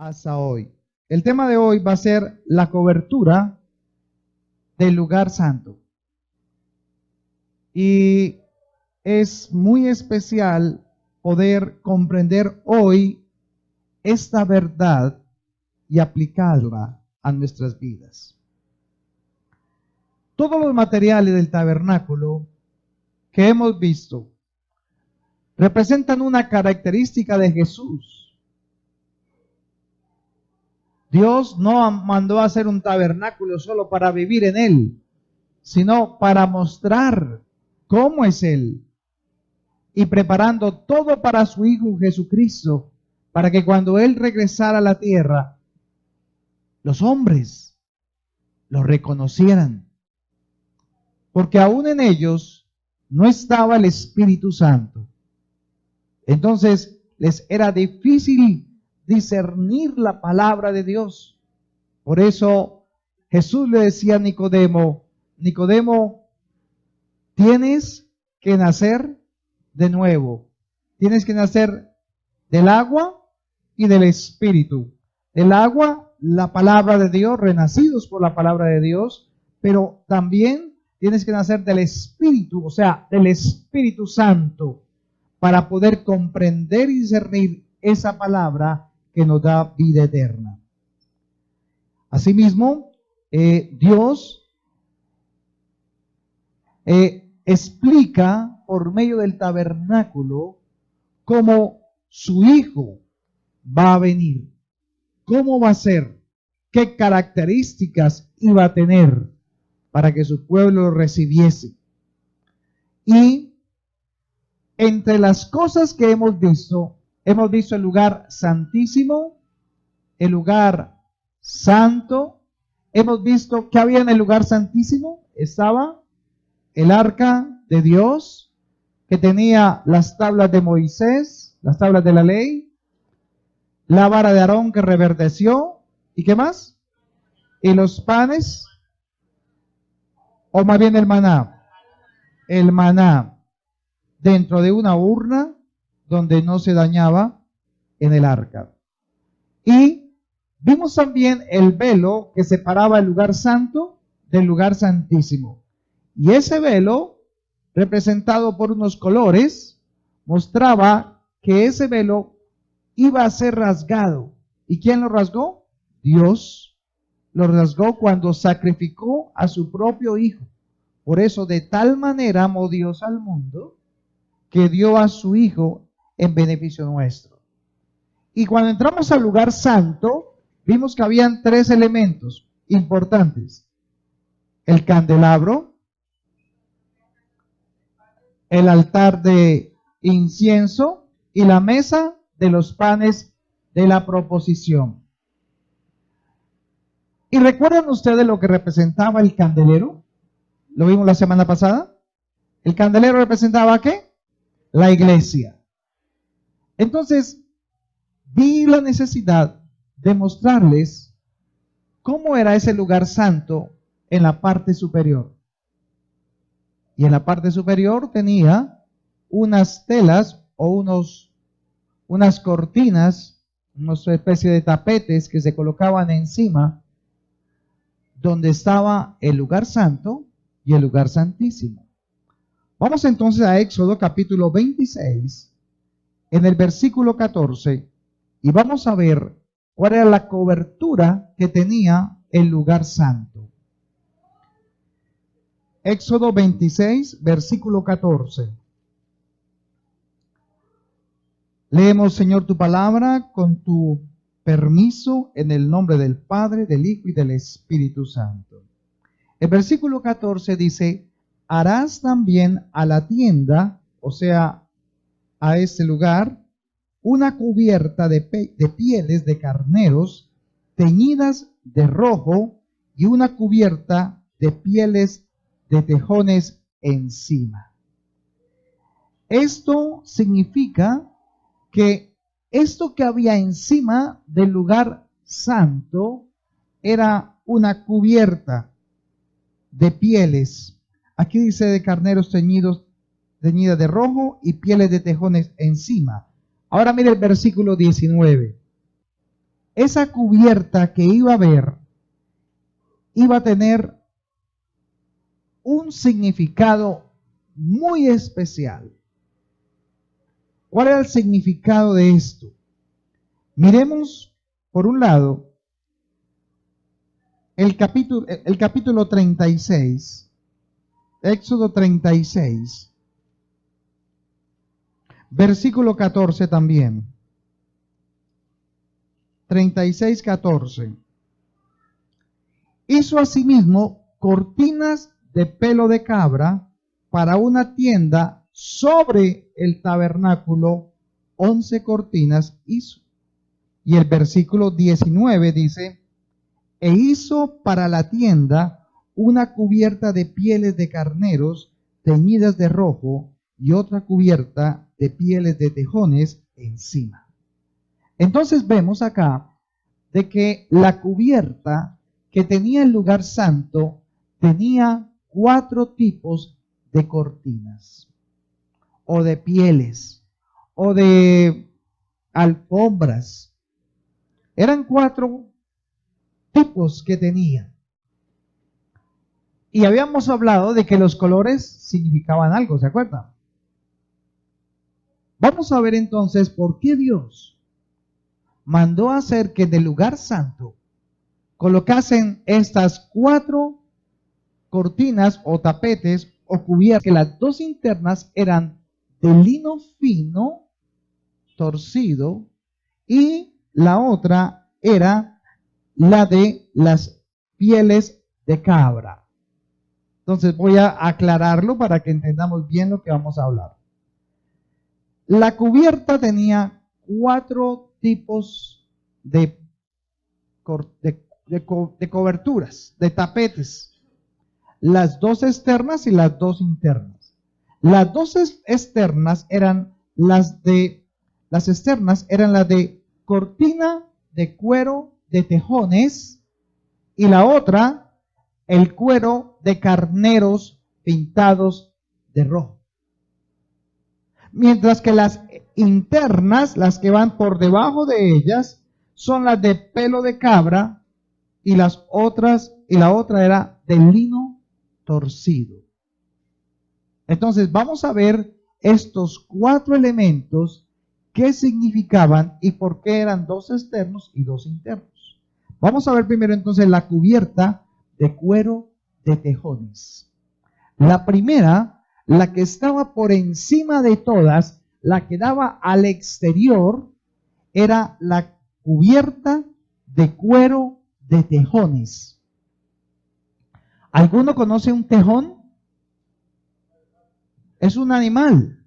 hasta hoy. El tema de hoy va a ser la cobertura del lugar santo. Y es muy especial poder comprender hoy esta verdad y aplicarla a nuestras vidas. Todos los materiales del tabernáculo que hemos visto representan una característica de Jesús. Dios no mandó a hacer un tabernáculo solo para vivir en él, sino para mostrar cómo es él, y preparando todo para su Hijo Jesucristo, para que cuando él regresara a la tierra, los hombres lo reconocieran, porque aún en ellos no estaba el Espíritu Santo. Entonces les era difícil discernir la palabra de Dios. Por eso Jesús le decía a Nicodemo: Nicodemo, tienes que nacer de nuevo. Tienes que nacer del agua y del Espíritu. El agua, la palabra de Dios, renacidos por la palabra de Dios, pero también tienes que nacer del Espíritu, o sea, del Espíritu Santo, para poder comprender y discernir esa palabra que nos da vida eterna. Asimismo, Dios explica por medio del tabernáculo cómo su Hijo va a venir, cómo va a ser, qué características iba a tener para que su pueblo lo recibiese. Y entre las cosas que hemos visto el lugar santísimo, el lugar santo. Hemos visto que había en el lugar santísimo. Estaba el arca de Dios, que tenía las tablas de Moisés, las tablas de la ley, la vara de Aarón que reverdeció, ¿y qué más? Y los panes, o más bien el maná, dentro de una urna donde no se dañaba en el arca. Y vimos también el velo que separaba el lugar santo del lugar santísimo. Y ese velo, representado por unos colores, mostraba que ese velo iba a ser rasgado. ¿Y quién lo rasgó? Dios lo rasgó cuando sacrificó a su propio Hijo. Por eso, de tal manera amó Dios al mundo, que dio a su Hijo en beneficio nuestro. Y cuando entramos al lugar santo, vimos que habían tres elementos importantes: el candelabro, el altar de incienso y la mesa de los panes de la proposición. ¿Y recuerdan ustedes lo que representaba el candelero? Lo vimos la semana pasada. El candelero representaba ¿qué? La iglesia. Entonces, vi la necesidad de mostrarles cómo era ese lugar santo en la parte superior. Y en la parte superior tenía unas telas o unas cortinas, una especie de tapetes que se colocaban encima, donde estaba el lugar santo y el lugar santísimo. Vamos entonces a Éxodo capítulo 26, en el versículo 14, y vamos a ver cuál era la cobertura que tenía el lugar santo. Éxodo 26, versículo 14. Leemos, Señor, tu palabra con tu permiso, en el nombre del Padre, del Hijo y del Espíritu Santo. El versículo 14 dice: harás también a la tienda, o sea, a este lugar, una cubierta de pieles de carneros teñidas de rojo y una cubierta de pieles de tejones encima. Esto significa que esto que había encima del lugar santo era una cubierta de pieles. Aquí dice de carneros teñidas de rojo y pieles de tejones encima. Ahora mire el versículo 19. esa cubierta que iba a haber iba a tener un significado muy especial. ¿Cuál era el significado de esto? Miremos, por un lado, el capítulo 36, Éxodo 36, versículo 14 también. 36, 14. Hizo asimismo cortinas de pelo de cabra para una tienda sobre el tabernáculo, 11 cortinas hizo. Y el versículo 19 dice, e hizo para la tienda una cubierta de pieles de carneros teñidas de rojo y otra cubierta de pieles de tejones encima. Entonces vemos acá de que la cubierta que tenía el lugar santo tenía 4 tipos de cortinas, o de pieles, o de alfombras. Eran 4 tipos que tenía. Y habíamos hablado de que los colores significaban algo, ¿se acuerdan? Vamos a ver entonces por qué Dios mandó hacer que del lugar santo colocasen estas 4 cortinas o tapetes o cubiertas, que las 2 internas eran de lino fino, torcido, y la otra era la de las pieles de cabra. Entonces voy a aclararlo para que entendamos bien lo que vamos a hablar. La cubierta tenía 4 tipos de coberturas, de tapetes. Las 2 externas y las 2 internas. Las 2 externas eran las de cortina de cuero de tejones, y la otra el cuero de carneros pintados de rojo. Mientras que las internas, las que van por debajo de ellas, son las de pelo de cabra, y la otra era de lino torcido. Entonces vamos a ver estos 4 elementos, qué significaban y por qué eran 2 externos y 2 internos. Vamos a ver primero entonces la cubierta de cuero de tejones. La primera, la que estaba por encima de todas, la que daba al exterior, era la cubierta de cuero de tejones. ¿Alguno conoce un tejón? Es un animal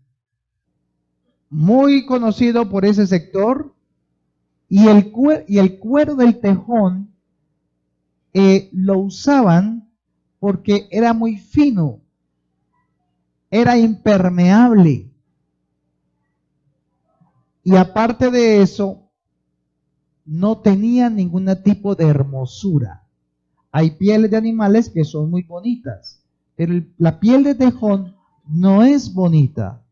muy conocido por ese sector, y el cuero del tejón lo usaban porque era muy fino, era impermeable, y aparte de eso no tenía ningún tipo de hermosura. Hay pieles de animales que son muy bonitas, pero la piel de tejón no es bonita,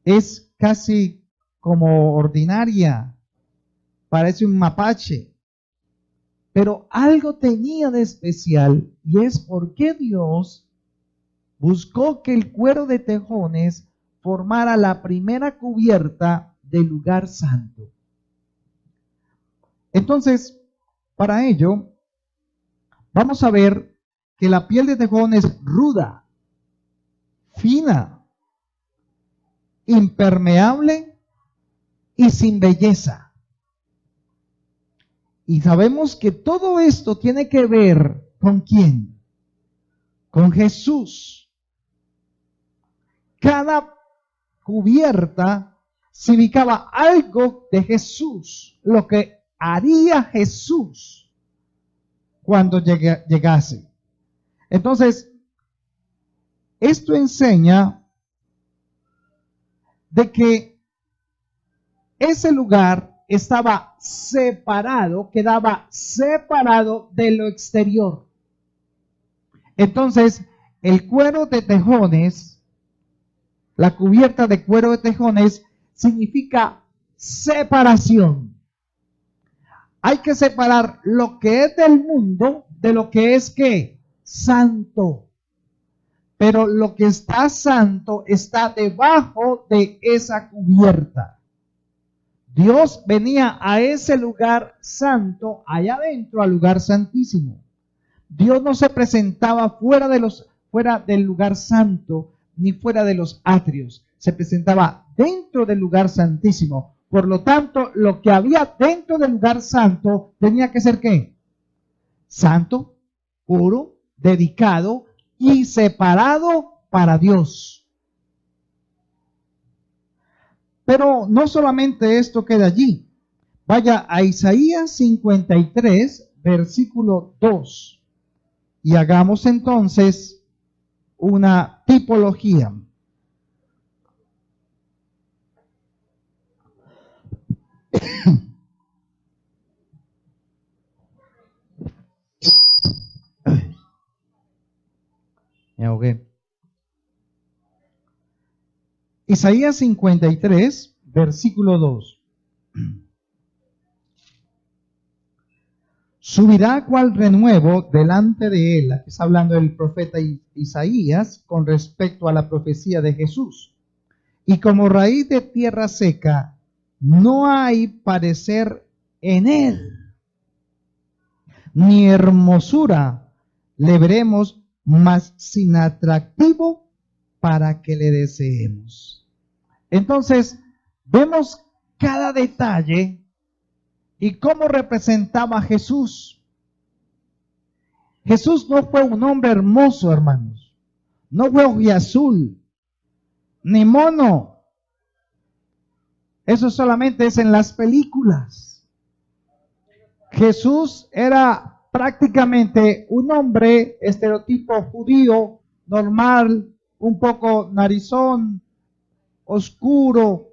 es casi como ordinaria, parece un mapache. Pero algo tenía de especial, y es porque Dios buscó que el cuero de tejones formara la primera cubierta del lugar santo. Entonces, para ello, vamos a ver que la piel de tejón es ruda, fina, impermeable y sin belleza. Y sabemos que todo esto tiene que ver ¿con quién? Con Jesús. Cada cubierta significaba algo de Jesús, lo que haría Jesús cuando llegase. Entonces, esto enseña de que ese lugar estaba separado, quedaba separado de lo exterior. Entonces, el cuero de tejones, la cubierta de cuero de tejones, significa separación. hay que separar lo que es del mundo de lo que es ¿qué? Santo. Pero lo que está santo está debajo de esa cubierta. Dios venía a ese lugar santo, allá adentro, al lugar santísimo. Dios no se presentaba fuera del lugar santo, ni fuera de los atrios. Se presentaba dentro del lugar santísimo. Por lo tanto, lo que había dentro del lugar santo tenía que ser ¿qué? Santo, puro, dedicado y separado para Dios. Pero no solamente esto queda allí. Vaya a Isaías 53, versículo 2. Y hagamos entonces una tipología. Me ahogué. Isaías 53, versículo 2. Subirá cual renuevo delante de él. Aquí está hablando el profeta Isaías con respecto a la profecía de Jesús. Y como raíz de tierra seca, no hay parecer en él, ni hermosura le veremos, mas sin atractivo para que le deseemos. Entonces, vemos cada detalle y cómo representaba a Jesús. Jesús no fue un hombre hermoso, hermanos. No fue ojiazul, ni mono. Eso solamente es en las películas. Jesús era prácticamente un hombre estereotipo judío, normal, un poco narizón, oscuro,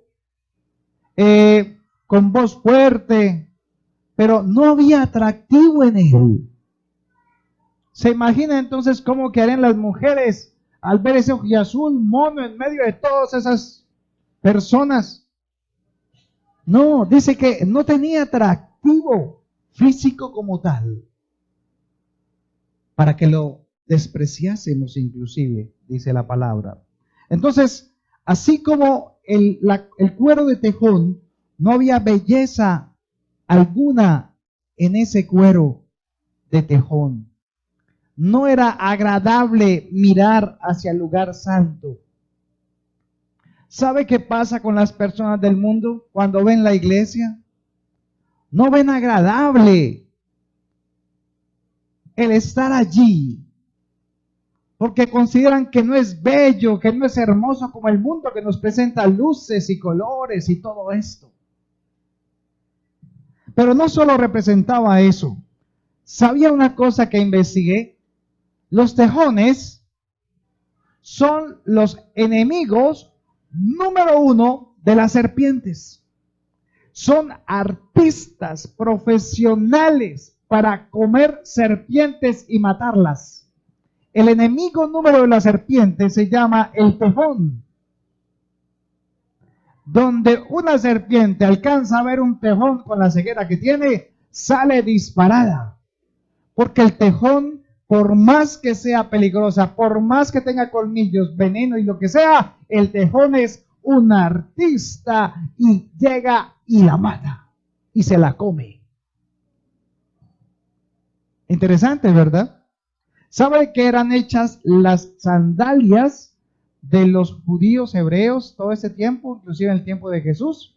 con voz fuerte, pero no había atractivo en él. ¿Se imagina entonces cómo quedarían las mujeres al ver ese ojiazul mono en medio de todas esas personas? No, dice que no tenía atractivo físico como tal, para que lo despreciásemos inclusive, dice la palabra. Entonces, así como el cuero de tejón, no había belleza alguna en ese cuero de tejón. No era agradable mirar hacia el lugar santo. ¿Sabe qué pasa con las personas del mundo cuando ven la iglesia? No ven agradable el estar allí, porque consideran que no es bello, que no es hermoso como el mundo que nos presenta luces y colores y todo esto. Pero no solo representaba eso. ¿Sabía una cosa que investigué? Los tejones son los enemigos número uno de las serpientes. Son artistas profesionales para comer serpientes y matarlas. El enemigo número de la serpiente se llama el tejón. Donde una serpiente alcanza a ver un tejón con la ceguera que tiene, sale disparada. Porque el tejón, por más que sea peligrosa, por más que tenga colmillos, veneno y lo que sea, el tejón es un artista y llega y la mata y se la come. Interesante, ¿verdad? ¿Sabe que eran hechas las sandalias de los judíos hebreos todo ese tiempo, inclusive en el tiempo de Jesús?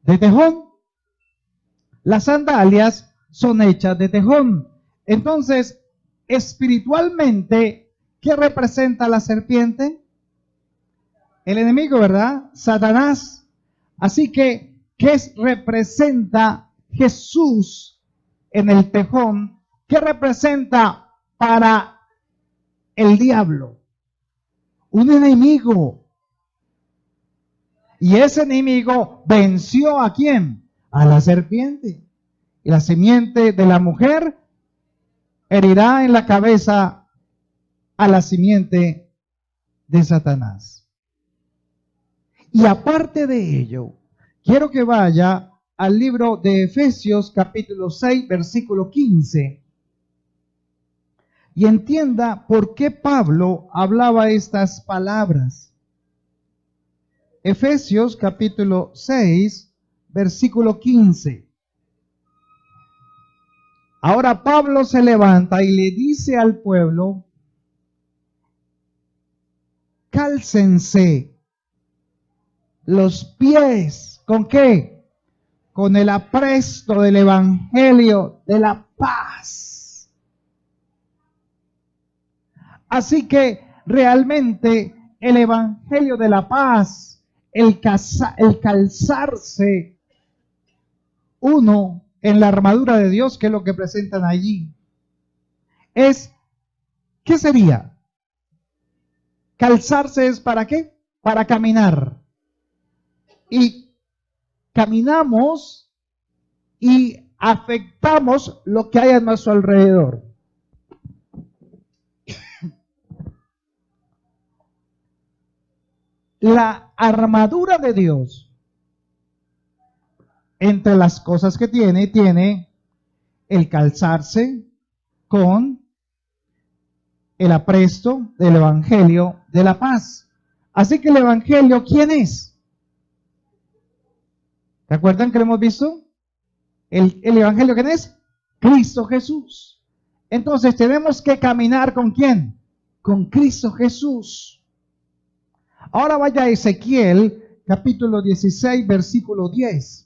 De tejón. Las sandalias son hechas de tejón. Entonces, espiritualmente, ¿qué representa la serpiente? El enemigo, ¿verdad? Satanás. Así que, ¿qué representa Jesús en el tejón? ¿Qué representa para el diablo? Un enemigo. Y ese enemigo venció ¿a quién? A la serpiente. Y la simiente de la mujer herirá en la cabeza a la simiente de Satanás. Y aparte de ello, quiero que vaya al libro de Efesios capítulo 6, versículo 15. Y entienda por qué Pablo hablaba estas palabras. Efesios capítulo 6, versículo 15. Ahora Pablo se levanta y le dice al pueblo: cálcense los pies. ¿Con qué? Con el apresto del evangelio de la paz. Así que realmente el evangelio de la paz, el calzarse uno en la armadura de Dios, que es lo que presentan allí, es, ¿qué sería? Calzarse es ¿para qué? Para caminar. Y caminamos y afectamos lo que hay a nuestro alrededor. La armadura de Dios, entre las cosas que tiene el calzarse con el apresto del evangelio de la paz. Así que el evangelio, ¿quién es? ¿Se acuerdan que lo hemos visto? El evangelio, ¿quién es? Cristo Jesús. Entonces tenemos que caminar ¿con quién? Con Cristo Jesús. Ahora vaya a Ezequiel capítulo 16, versículo 10.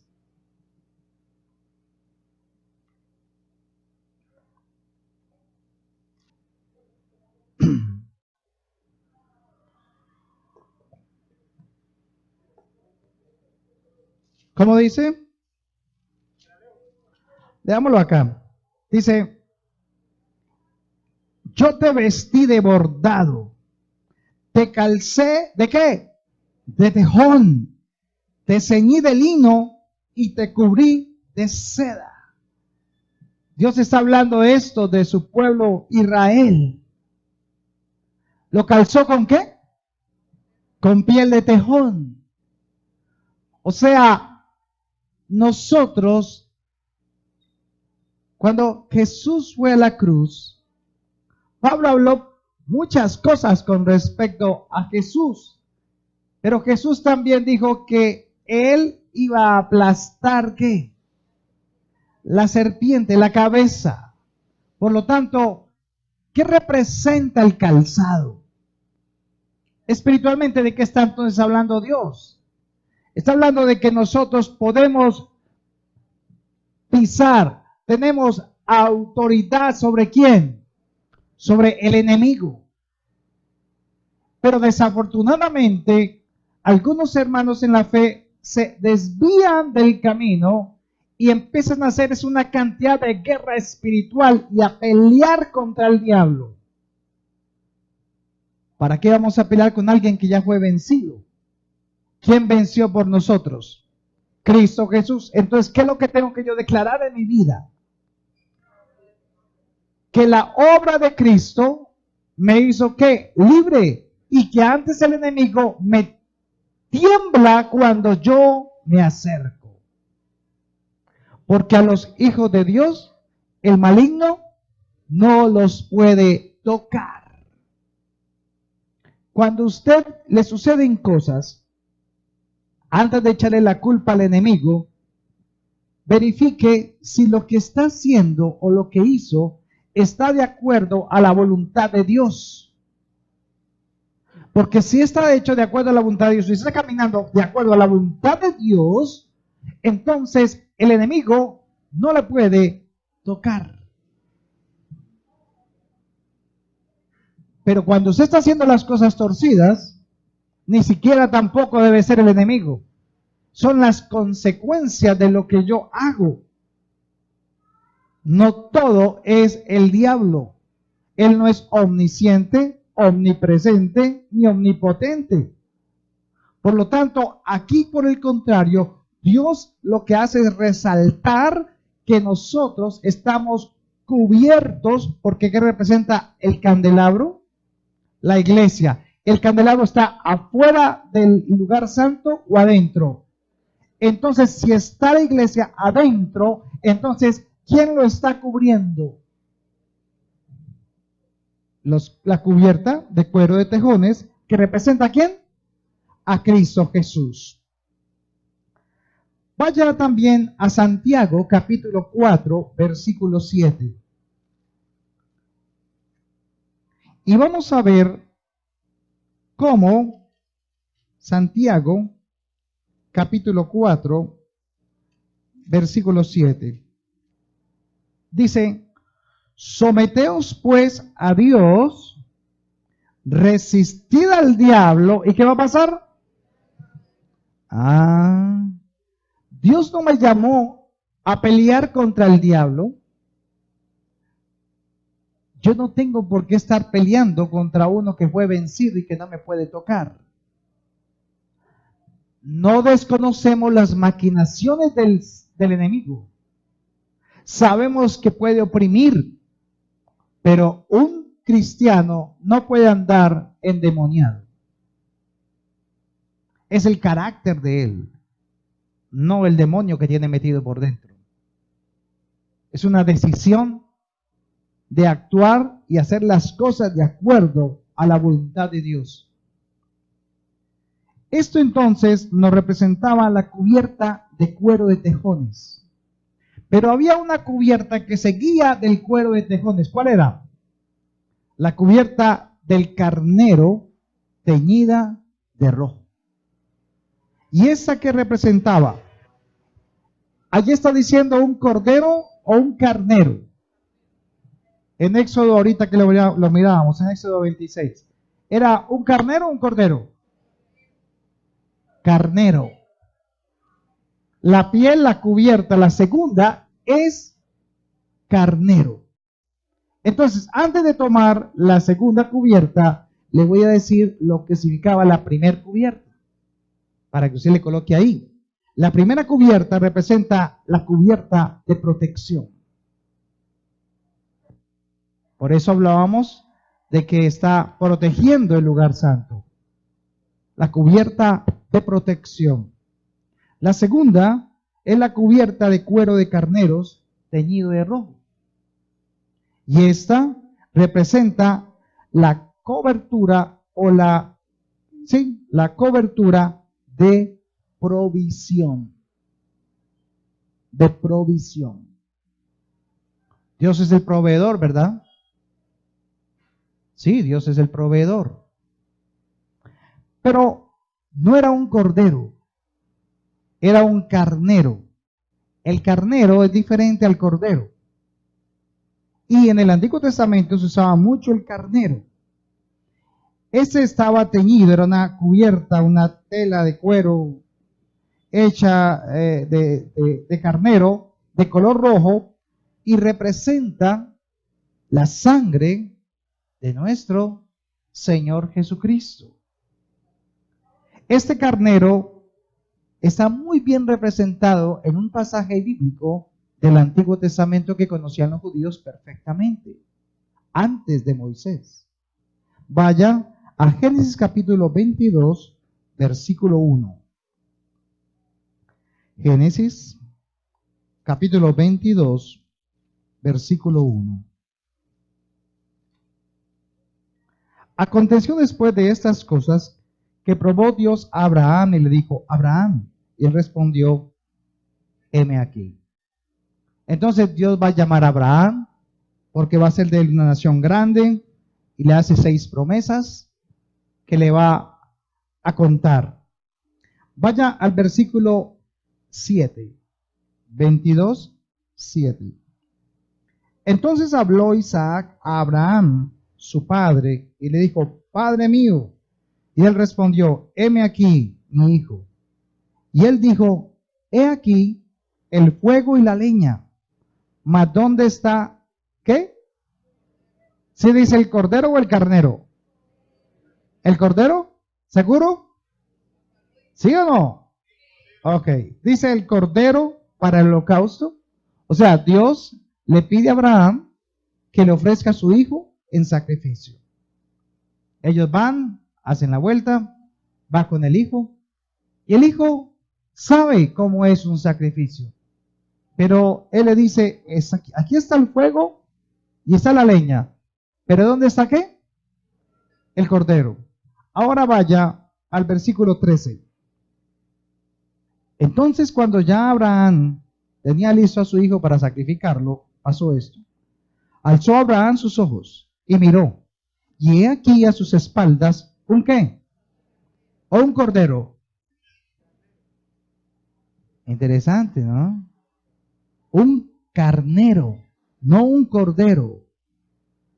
¿Cómo dice? Leámoslo acá. Dice: yo te vestí de bordado, te calcé, ¿de qué? De tejón, te ceñí de lino y te cubrí de seda. Dios está hablando de esto de su pueblo Israel. ¿Lo calzó con qué? Con piel de tejón. O sea, nosotros, cuando Jesús fue a la cruz, Pablo habló muchas cosas con respecto a Jesús, pero Jesús también dijo que él iba a aplastar ¿qué? La serpiente, la cabeza. Por lo tanto, ¿qué representa el calzado? Espiritualmente, ¿de qué está entonces hablando Dios? Está hablando de que nosotros podemos pisar, tenemos autoridad ¿sobre quién? Sobre el enemigo. Pero desafortunadamente, algunos hermanos en la fe se desvían del camino y empiezan a hacer una cantidad de guerra espiritual y a pelear contra el diablo. ¿Para qué vamos a pelear con alguien que ya fue vencido? ¿Quién venció por nosotros? Cristo Jesús. Entonces, ¿qué es lo que tengo que yo declarar en mi vida? Que la obra de Cristo me hizo ¿qué? Libre. Y que antes el enemigo me tiembla cuando yo me acerco. Porque a los hijos de Dios, el maligno no los puede tocar. Cuando a usted le suceden cosas, antes de echarle la culpa al enemigo, verifique si lo que está haciendo o lo que hizo está de acuerdo a la voluntad de Dios. Porque si está hecho de acuerdo a la voluntad de Dios, si está caminando de acuerdo a la voluntad de Dios, entonces el enemigo no le puede tocar. Pero cuando usted está haciendo las cosas torcidas, ni siquiera tampoco debe ser el enemigo. Son las consecuencias de lo que yo hago. No todo es el diablo. Él no es omnisciente, omnipresente ni omnipotente. Por lo tanto, aquí por el contrario, Dios lo que hace es resaltar que nosotros estamos cubiertos, porque ¿qué representa el candelabro? La iglesia. ¿El candelabro está afuera del lugar santo o adentro? Entonces, si está la iglesia adentro, entonces, ¿quién lo está cubriendo? La cubierta de cuero de tejones, que representa ¿a quién? A Cristo Jesús. Vaya también a Santiago, capítulo 4, versículo 7. Y vamos a ver cómo Santiago, capítulo 4, versículo 7. Dice, someteos pues a Dios, resistid al diablo, ¿y qué va a pasar? Dios no me llamó a pelear contra el diablo. Yo no tengo por qué estar peleando contra uno que fue vencido y que no me puede tocar. No desconocemos las maquinaciones del enemigo. Sabemos que puede oprimir, pero un cristiano no puede andar endemoniado. Es el carácter de él, no el demonio que tiene metido por dentro. Es una decisión de actuar y hacer las cosas de acuerdo a la voluntad de Dios. Esto entonces nos representaba la cubierta de cuero de tejones. Pero había una cubierta que seguía del cuero de tejones. ¿Cuál era? La cubierta del carnero teñida de rojo. ¿Y esa que representaba? Allí está diciendo un cordero o un carnero. En Éxodo, ahorita que lo mirábamos, en Éxodo 26. ¿Era un carnero o un cordero? Carnero. La piel, la cubierta, la segunda es carnero. Entonces, antes de tomar la segunda cubierta, le voy a decir lo que significaba la primera cubierta, para que usted le coloque ahí. La primera cubierta representa la cubierta de protección. Por eso hablábamos de que está protegiendo el lugar santo. La cubierta de protección. La segunda es la cubierta de cuero de carneros teñido de rojo. Y esta representa la cobertura o la cobertura de provisión. De provisión. Dios es el proveedor, ¿verdad? Sí, Dios es el proveedor. Pero no era un cordero, era un carnero. El carnero es diferente al cordero. Y en el Antiguo Testamento se usaba mucho el carnero. Ese estaba teñido, era una cubierta, una tela de cuero hecha de carnero de color rojo y representa la sangre de nuestro Señor Jesucristo. Este carnero está muy bien representado en un pasaje bíblico del Antiguo Testamento que conocían los judíos perfectamente, antes de Moisés. Vaya a Génesis capítulo 22, versículo 1. Génesis capítulo 22, versículo 1. Aconteció después de estas cosas que probó Dios a Abraham y le dijo, Abraham, y él respondió, heme aquí. Entonces Dios va a llamar a Abraham porque va a ser de una nación grande y le hace 6 promesas que le va a contar. Vaya al versículo 7, 22, 7. Entonces habló Isaac a Abraham, su padre, y le dijo, Padre mío. Y él respondió, heme aquí, mi hijo. Y él dijo, he aquí el fuego y la leña, mas ¿dónde está? ¿Qué? ¿Sí dice el cordero o el carnero? ¿El cordero? ¿Seguro? ¿Sí o no? Ok, dice el cordero para el holocausto. O sea, Dios le pide a Abraham que le ofrezca a su hijo en sacrificio. Ellos van, hacen la vuelta, va con el hijo, y el hijo sabe cómo es un sacrificio. Pero él le dice, aquí está el fuego y está la leña. ¿Pero dónde está qué? El cordero. Ahora vaya al versículo 13. Entonces, cuando ya Abraham tenía listo a su hijo para sacrificarlo, pasó esto. Alzó Abraham sus ojos y miró, y he aquí a sus espaldas, ¿un qué? O un cordero. Interesante, ¿no? Un carnero, no un cordero.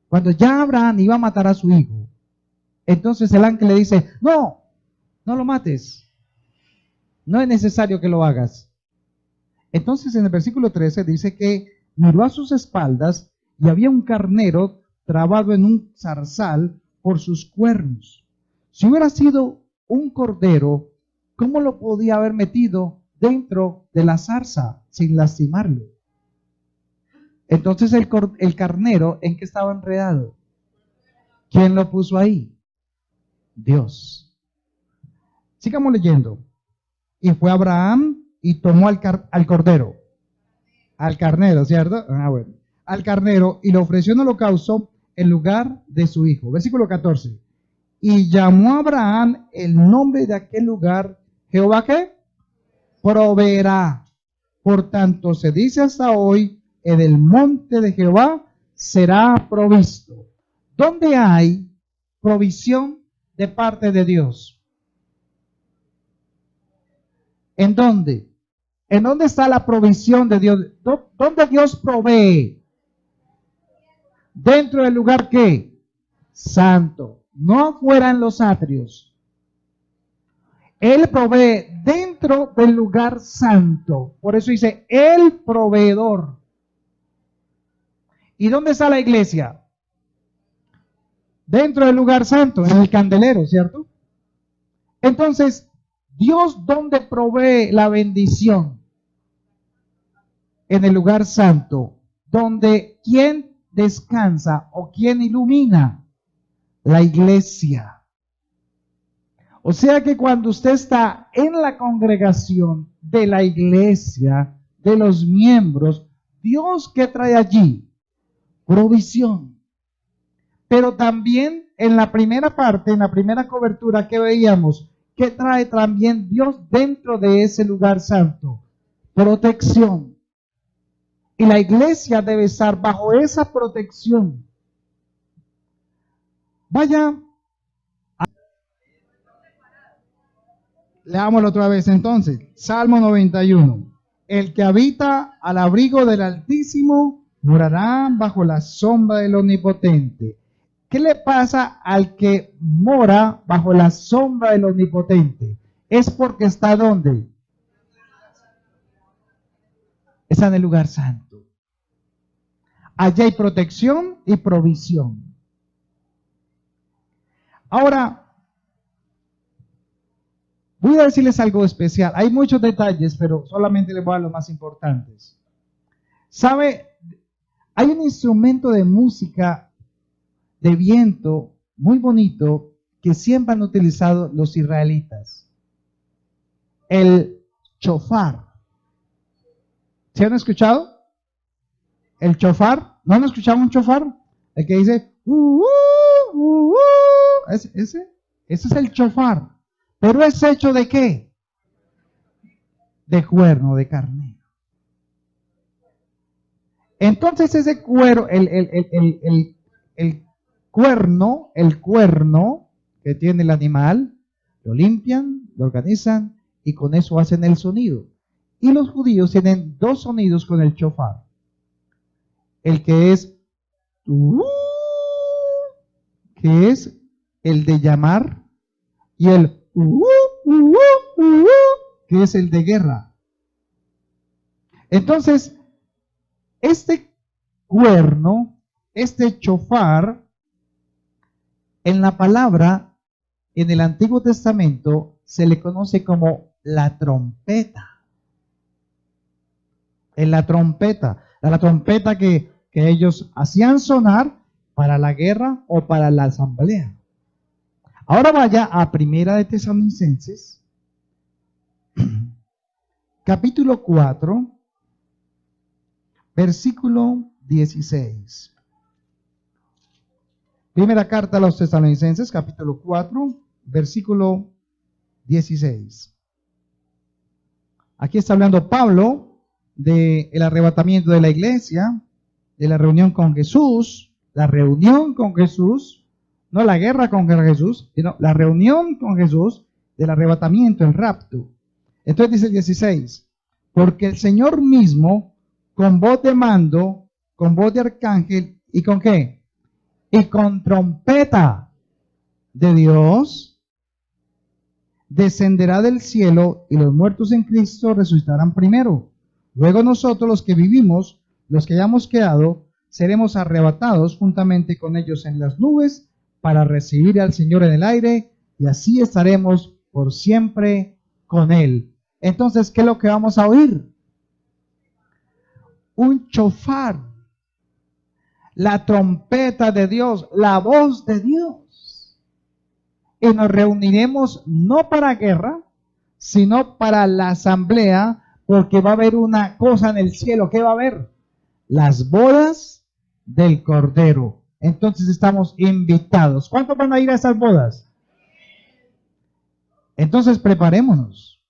Cuando ya Abraham iba a matar a su hijo, entonces el ángel le dice, no, no lo mates. No es necesario que lo hagas. Entonces en el versículo 13 dice que miró a sus espaldas y había un carnero trabado en un zarzal por sus cuernos. Si hubiera sido un cordero, ¿cómo lo podía haber metido dentro de la zarza sin lastimarlo? Entonces el carnero, ¿en qué estaba enredado? ¿Quién lo puso ahí? Dios. Sigamos leyendo. Y fue Abraham y tomó al cordero, al carnero, ¿cierto? Bueno. Al carnero y le ofreció en holocausto en lugar de su hijo. Versículo 14. Y llamó a Abraham el nombre de aquel lugar, Jehová, ¿qué? Proveerá. Por tanto, se dice hasta hoy, en el monte de Jehová será provisto. ¿Dónde hay provisión de parte de Dios? ¿En dónde? ¿En dónde está la provisión de Dios? ¿Dónde Dios provee? Dentro del lugar ¿qué? Santo, no afuera en los atrios. Él provee dentro del lugar santo. Por eso dice, el proveedor. ¿Y dónde está la iglesia? Dentro del lugar santo, en el candelero, ¿cierto? Entonces, Dios, ¿dónde provee la bendición? En el lugar santo, donde ¿quién descansa o quién ilumina? La iglesia. O sea que cuando usted está en la congregación de la iglesia, de los miembros, Dios, ¿qué trae allí? Provisión. Pero también en la primera parte, en la primera cobertura que veíamos, ¿qué trae también Dios dentro de ese lugar santo? Protección. Y la iglesia debe estar bajo esa protección. Vaya, leámoslo otra vez entonces. Salmo 91. El que habita al abrigo del Altísimo morará bajo la sombra del Omnipotente. ¿Qué le pasa al que mora bajo la sombra del Omnipotente? Es porque está ¿dónde? Está en el lugar santo. Allá hay protección y provisión. Ahora, voy a decirles algo especial. Hay muchos detalles, pero solamente les voy a dar los más importantes. ¿Sabe? Hay un instrumento de música de viento muy bonito que siempre han utilizado los israelitas. El shofar. ¿Se han escuchado? El shofar. ¿No han escuchado un shofar? El que dice ese es el shofar. Pero es hecho ¿de qué? De cuerno, de carnero. Entonces ese cuero, el cuerno que tiene el animal, lo limpian, lo organizan y con eso hacen el sonido. Y los judíos tienen dos sonidos con el shofar. El que es que es el de llamar, y el que es el de guerra. Entonces, este cuerno, este shofar, en la palabra, en el Antiguo Testamento, se le conoce como la trompeta. En la trompeta que ellos hacían sonar para la guerra o para la asamblea. Ahora vaya a Primera de Tesalonicenses, capítulo 4, versículo 16. Primera carta a los Tesalonicenses, capítulo 4, versículo 16. Aquí está hablando Pablo del arrebatamiento de la iglesia, de la reunión con Jesús, no la guerra con Jesús, sino la reunión con Jesús, del arrebatamiento, el rapto. Entonces dice el 16, porque el Señor mismo, con voz de mando, con voz de arcángel, ¿y con qué? Y con trompeta de Dios, descenderá del cielo, y los muertos en Cristo resucitarán primero. Luego nosotros, los que vivimos, los que hayamos quedado, seremos arrebatados juntamente con ellos en las nubes para recibir al Señor en el aire, y así estaremos por siempre con Él. Entonces, ¿qué es lo que vamos a oír? Un chofar, la trompeta de Dios, la voz de Dios. Y nos reuniremos no para guerra, sino para la asamblea, porque va a haber una cosa en el cielo. ¿Qué va a haber? Las bodas del Cordero. Entonces estamos invitados. ¿Cuántos van a ir a esas bodas? Entonces preparémonos,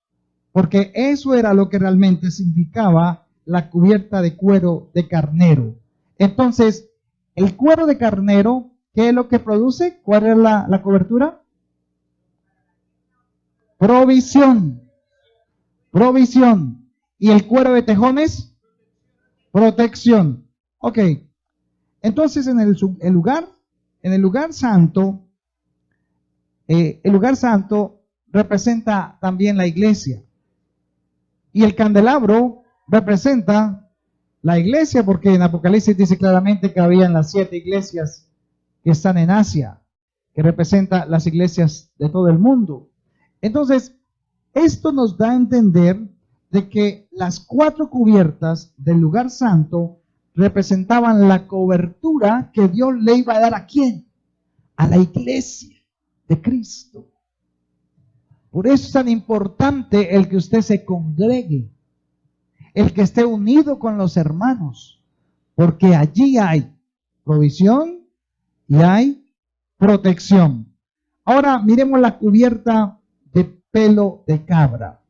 porque eso era lo que realmente significaba la cubierta de cuero de carnero. Entonces, el cuero de carnero, ¿qué es lo que produce? ¿Cuál es la cobertura? Provisión. Provisión. ¿Y el cuero de tejones? Protección. Ok. Entonces, en el lugar santo, el lugar santo representa también la iglesia. Y el candelabro representa la iglesia, porque en Apocalipsis dice claramente que habían las 7 iglesias que están en Asia, que representa las iglesias de todo el mundo. Entonces, esto nos da a entender de que las 4 cubiertas del lugar santo representaban la cobertura que Dios le iba a dar ¿a quién? A la iglesia de Cristo. Por eso es tan importante el que usted se congregue, el que esté unido con los hermanos, porque allí hay provisión y hay protección. Ahora miremos la cubierta de pelo de cabra.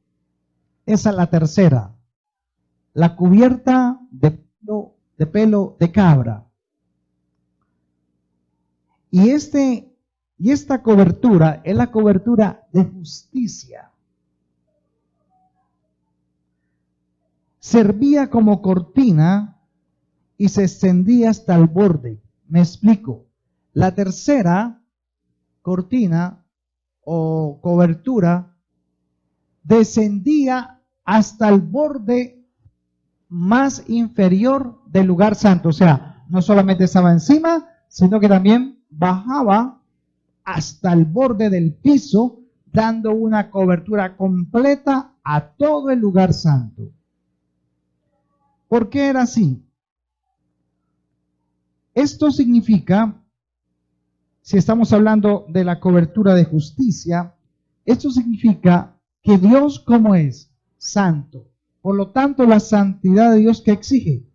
Esa es la tercera. La cubierta de pelo de cabra. Y esta cobertura es la cobertura de justicia. Servía como cortina y se extendía hasta el borde. Me explico. La tercera cortina o cobertura descendía hasta el borde más inferior del lugar santo. O sea, no solamente estaba encima, sino que también bajaba hasta el borde del piso, dando una cobertura completa a todo el lugar santo. ¿Por qué era así? Esto significa, si estamos hablando de la cobertura de justicia, esto significa que Dios, ¿cómo es? Santo. Por lo tanto, la santidad de Dios, ¿qué exige?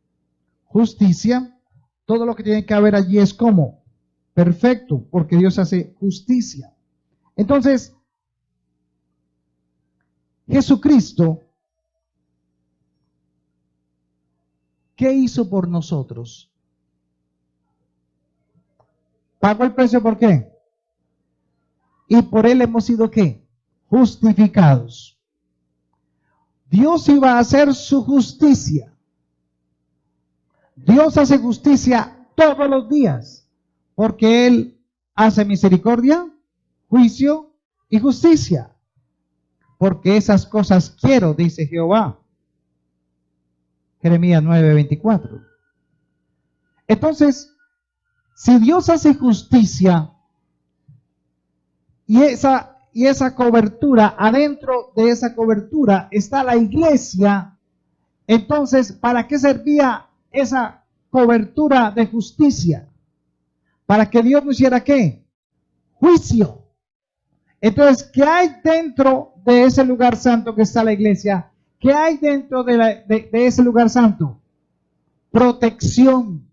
Justicia. Todo lo que tiene que haber allí es ¿cómo? Perfecto, porque Dios hace justicia. Entonces, Jesucristo, ¿qué hizo por nosotros? ¿Pagó el precio por qué? Y por él hemos sido ¿qué? Justificados. Dios iba a hacer su justicia. Dios hace justicia todos los días, porque Él hace misericordia, juicio y justicia. Porque esas cosas quiero, dice Jehová. Jeremías 9:24. Entonces, si Dios hace justicia y esa cobertura, adentro de esa cobertura está la iglesia, entonces, ¿para qué servía esa cobertura de justicia? Para que Dios no hiciera ¿qué? Juicio. Entonces, ¿qué hay dentro de ese lugar santo que está la iglesia? ¿qué hay dentro de ese lugar santo? Protección,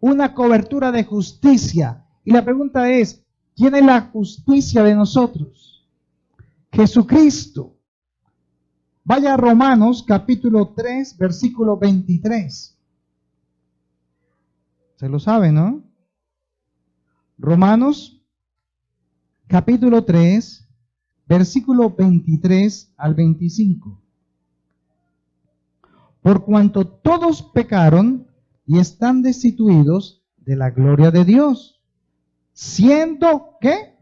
una cobertura de justicia. Y la pregunta es, ¿quién es la justicia de nosotros? Jesucristo. Vaya a Romanos capítulo 3, versículo 23. Se lo sabe, ¿no? Romanos capítulo 3, versículo 23 al 25. Por cuanto todos pecaron y están destituidos de la gloria de Dios, siendo ¿qué?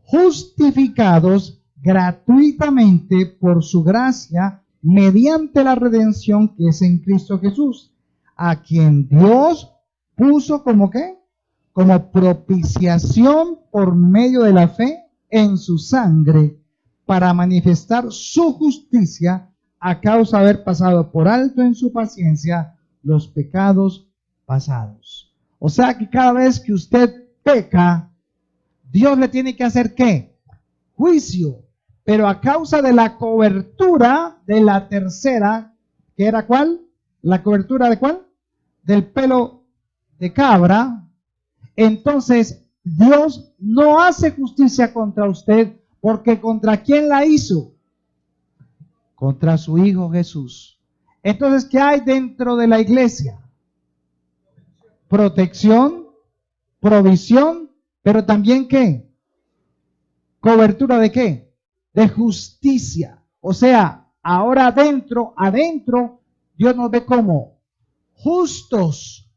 Justificados gratuitamente por su gracia mediante la redención que es en Cristo Jesús, a quien Dios puso como ¿qué? Como propiciación por medio de la fe en su sangre, para manifestar su justicia a causa de haber pasado por alto en su paciencia los pecados pasados. O sea que cada vez que usted peca, Dios le tiene que hacer ¿qué? Juicio. Pero a causa de la cobertura de la tercera, ¿que era cuál? ¿La cobertura de cuál? Del pelo de cabra. Entonces, Dios no hace justicia contra usted, porque ¿contra quién la hizo? Contra su Hijo Jesús. Entonces, ¿qué hay dentro de la iglesia? Protección, provisión, pero también ¿qué? ¿Cobertura de qué? De justicia. O sea, ahora adentro, Dios nos ve como justos,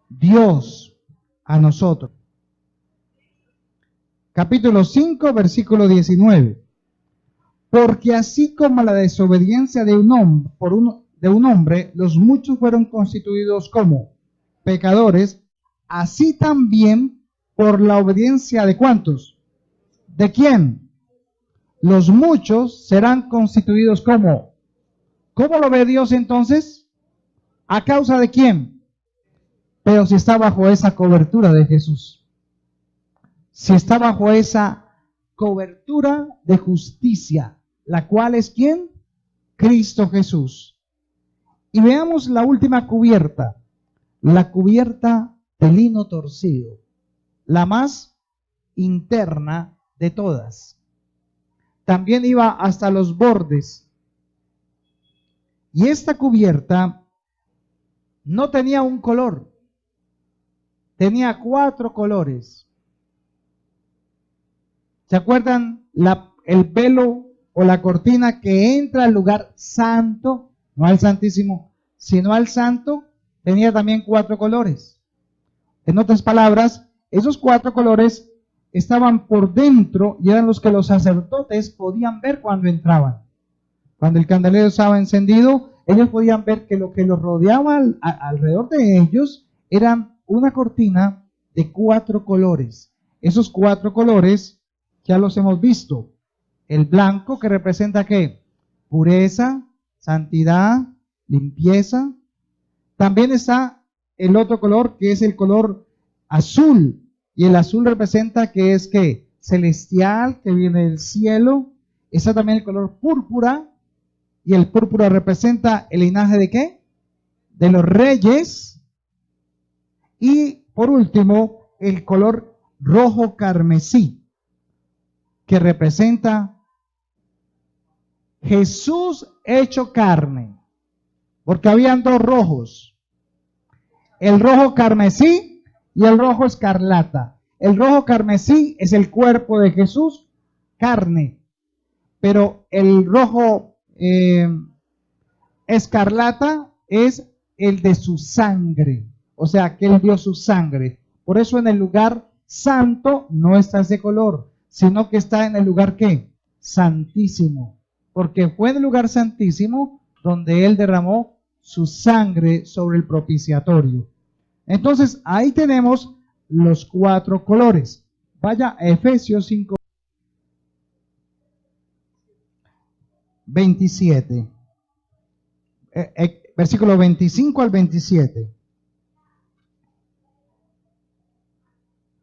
Dios a nosotros. Capítulo 5, versículo 19. Porque así como la desobediencia de un hombre, los muchos fueron constituidos como pecadores, así también por la obediencia de ¿cuántos? ¿De quién? Los muchos serán constituidos como. ¿Cómo lo ve Dios entonces? ¿A causa de quién? Pero si está bajo esa cobertura de Jesús. Si está bajo esa cobertura de justicia, la cual es ¿quién? Cristo Jesús. Y veamos la última cubierta, la cubierta de lino torcido, la más interna de todas. También iba hasta los bordes. Y esta cubierta no tenía un color, tenía 4 colores. ¿Se acuerdan el velo o la cortina que entra al lugar santo? No al santísimo, sino al santo, tenía también 4 colores. En otras palabras, esos 4 colores estaban por dentro y eran los que los sacerdotes podían ver cuando entraban. Cuando el candelero estaba encendido, ellos podían ver que lo que los rodeaba alrededor de ellos eran una cortina de 4 colores. Esos 4 colores ya los hemos visto. El blanco, que representa ¿qué? Pureza, santidad, limpieza. También está el otro color, que es el color azul. Y el azul representa que es ¿qué? Celestial, que viene del cielo. Está también el color púrpura. Y el púrpura representa el linaje de ¿qué? De los reyes. Y por último, el color rojo carmesí, que representa Jesús hecho carne. Porque habían 2 rojos. El rojo carmesí y el rojo escarlata. El rojo carmesí es el cuerpo de Jesús, carne. Pero el rojo escarlata es el de su sangre. O sea, que él dio su sangre. Por eso en el lugar santo no está ese color, sino que está en el lugar ¿qué? Santísimo. Porque fue en el lugar santísimo donde él derramó su sangre sobre el propiciatorio. Entonces, ahí tenemos los 4 colores. Vaya a Efesios 5, 27. Versículo 25 al 27.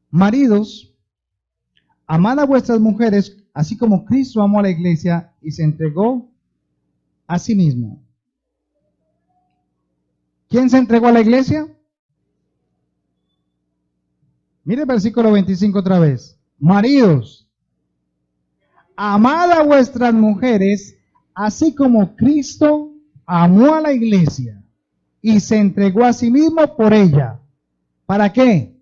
Maridos, amad a vuestras mujeres así como Cristo amó a la iglesia y se entregó a sí mismo. ¿Quién se entregó a la iglesia? Mire el versículo 25 otra vez. Maridos, amad a vuestras mujeres, así como Cristo amó a la iglesia y se entregó a sí mismo por ella. ¿Para qué?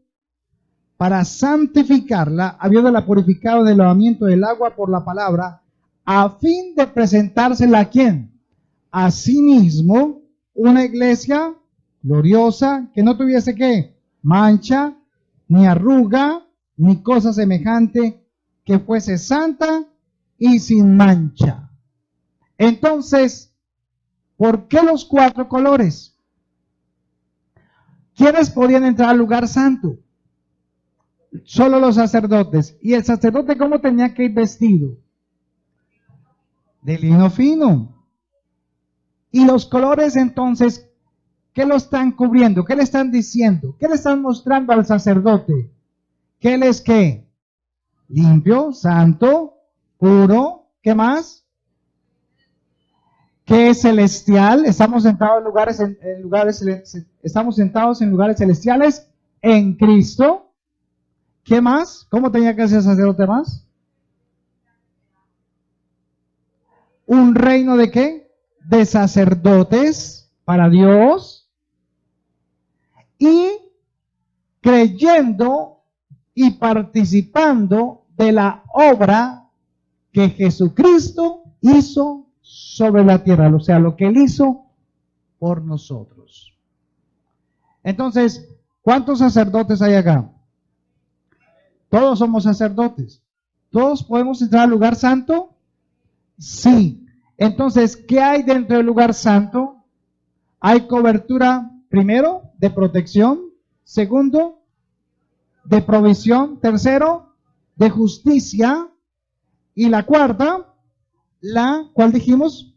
Para santificarla, habiéndola purificado del lavamiento del agua por la palabra, a fin de presentársela ¿a quién? A sí mismo, una iglesia gloriosa, que no tuviese ¿qué? Mancha, ni arruga, ni cosa semejante, que fuese santa y sin mancha. Entonces, ¿por qué los 4 colores? ¿Quiénes podían entrar al lugar santo? Solo los sacerdotes. ¿Y el sacerdote cómo tenía que ir vestido? De lino fino. Y los colores entonces, ¿qué lo están cubriendo? ¿Qué le están diciendo? ¿Qué le están mostrando al sacerdote? ¿Que él es qué? Limpio, santo, puro. ¿Qué más? Que es celestial. Estamos sentados estamos sentados en lugares celestiales en Cristo. ¿Qué más? ¿Cómo tenía que ser sacerdote más? ¿Un reino de qué? De sacerdotes para Dios. Y creyendo y participando de la obra que Jesucristo hizo sobre la tierra, o sea, lo que Él hizo por nosotros. Entonces, ¿cuántos sacerdotes hay acá? Todos somos sacerdotes. ¿Todos podemos entrar al lugar santo? Sí. Entonces, ¿qué hay dentro del lugar santo? Hay cobertura, primero, de protección. Segundo, de provisión. Tercero, de justicia. Y la cuarta, ¿cuál dijimos?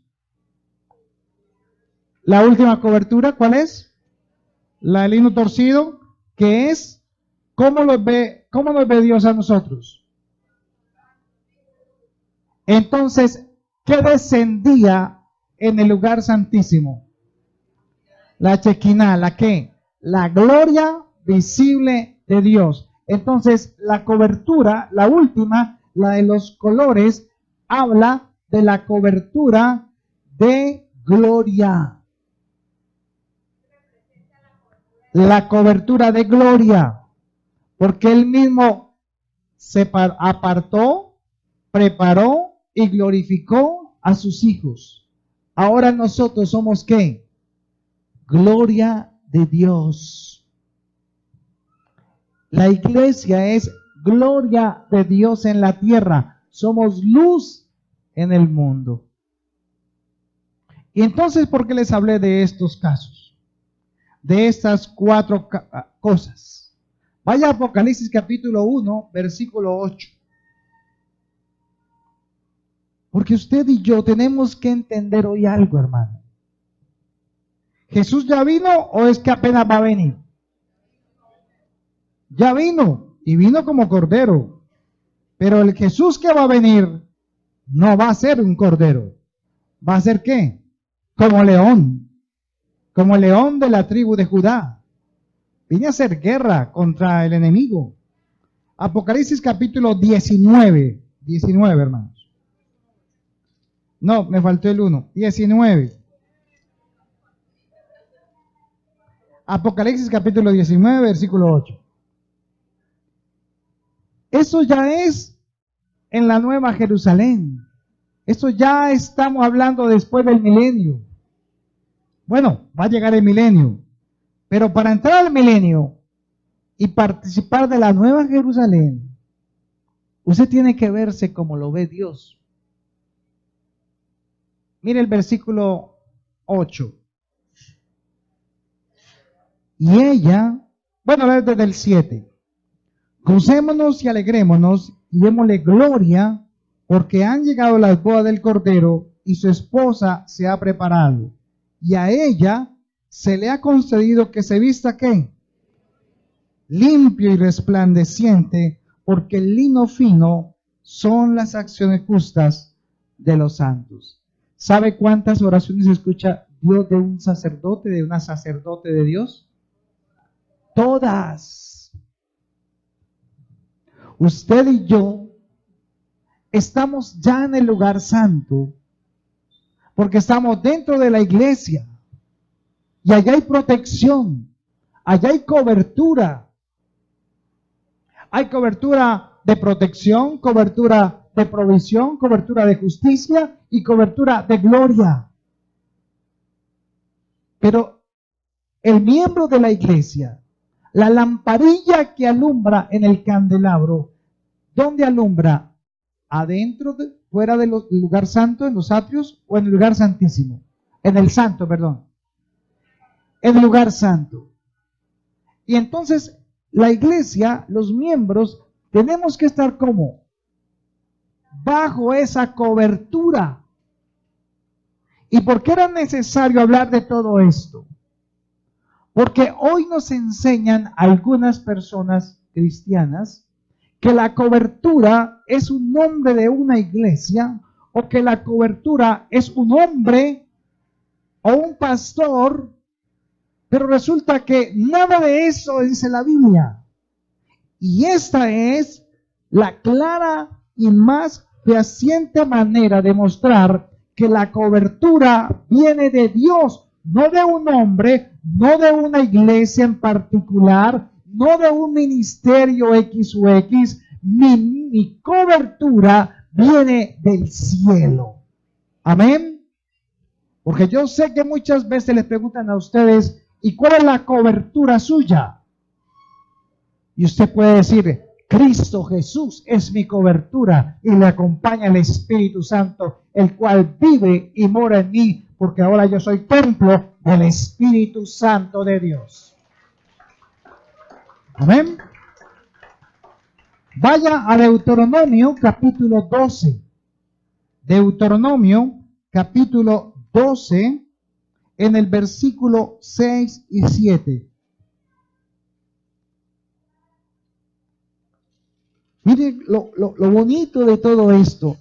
La última cobertura, ¿cuál es? La del lino torcido, que es, ¿cómo nos ve Dios a nosotros? Entonces, ¿qué descendía en el lugar santísimo? La Shekinah, ¿la qué? La gloria visible de Dios. Entonces, la cobertura, la última, la de los colores, habla de la cobertura de gloria. La cobertura de gloria. Porque Él mismo se apartó, preparó y glorificó a sus hijos. Ahora nosotros somos ¿qué? Gloria de Dios. La iglesia es gloria de Dios en la tierra. Somos luz en el mundo. Y entonces, ¿por qué les hablé de estos casos? De estas 4 cosas. Vaya a Apocalipsis capítulo 1, versículo 8. Porque usted y yo tenemos que entender hoy algo, hermano. ¿Jesús ya vino o es que apenas va a venir? Ya vino, y vino como cordero. Pero el Jesús que va a venir no va a ser un cordero. ¿Va a ser qué? Como león de la tribu de Judá. Viene a hacer guerra contra el enemigo. Apocalipsis capítulo 19, hermanos. No, me faltó el 1, 19. Apocalipsis capítulo 19, versículo 8. Eso ya es en la Nueva Jerusalén. Eso ya estamos hablando después del milenio. Bueno, va a llegar el milenio. Pero para entrar al milenio y participar de la Nueva Jerusalén, usted tiene que verse como lo ve Dios. Mire el versículo 8. Y ella, bueno, desde el 7. Gocémonos y alegrémonos y démosle gloria, porque han llegado las bodas del Cordero y su esposa se ha preparado. Y a ella se le ha concedido que se vista ¿qué? Limpio y resplandeciente, porque el lino fino son las acciones justas de los santos. ¿Sabe cuántas oraciones escucha Dios de un sacerdote, de una sacerdote de Dios? Todas. Usted y yo estamos ya en el lugar santo porque estamos dentro de la iglesia y allá hay protección, allá hay cobertura. Hay cobertura de protección, cobertura de provisión, cobertura de justicia y cobertura de gloria. Pero el miembro de la iglesia, la lamparilla que alumbra en el candelabro, ¿dónde alumbra? ¿Adentro, fuera del lugar santo, en los atrios, o en el lugar santísimo? En el santo, perdón. En el lugar santo. Y entonces la iglesia, los miembros, tenemos que estar como bajo esa cobertura. ¿Y por qué era necesario hablar de todo esto? Porque hoy nos enseñan algunas personas cristianas que la cobertura es un nombre de una iglesia, o que la cobertura es un hombre o un pastor, pero resulta que nada de eso dice la Biblia. Y esta es la clara y más fehaciente manera de mostrar que la cobertura viene de Dios, no de un hombre, no de una iglesia en particular, no de un ministerio X o X. Mi cobertura viene del cielo. Amén. Porque yo sé que muchas veces les preguntan a ustedes, ¿y cuál es la cobertura suya? Y usted puede decir, Cristo Jesús es mi cobertura, y le acompaña el Espíritu Santo, el cual vive y mora en mí, porque ahora yo soy templo del Espíritu Santo de Dios. Amén. Vaya a Deuteronomio capítulo 12. Deuteronomio capítulo 12, en el versículo 6 y 7. Miren lo bonito de todo esto.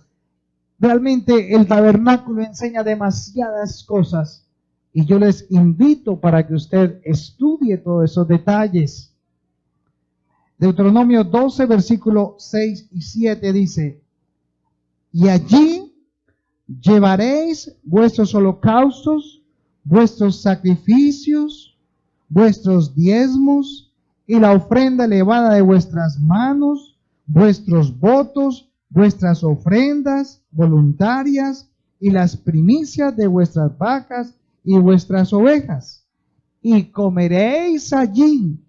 Realmente el tabernáculo enseña demasiadas cosas y yo les invito para que usted estudie todos esos detalles. Deuteronomio 12, versículo 6 y 7 dice: y allí llevaréis vuestros holocaustos, vuestros sacrificios, vuestros diezmos y la ofrenda elevada de vuestras manos, vuestros votos, vuestras ofrendas voluntarias y las primicias de vuestras vacas y vuestras ovejas. Y comeréis allí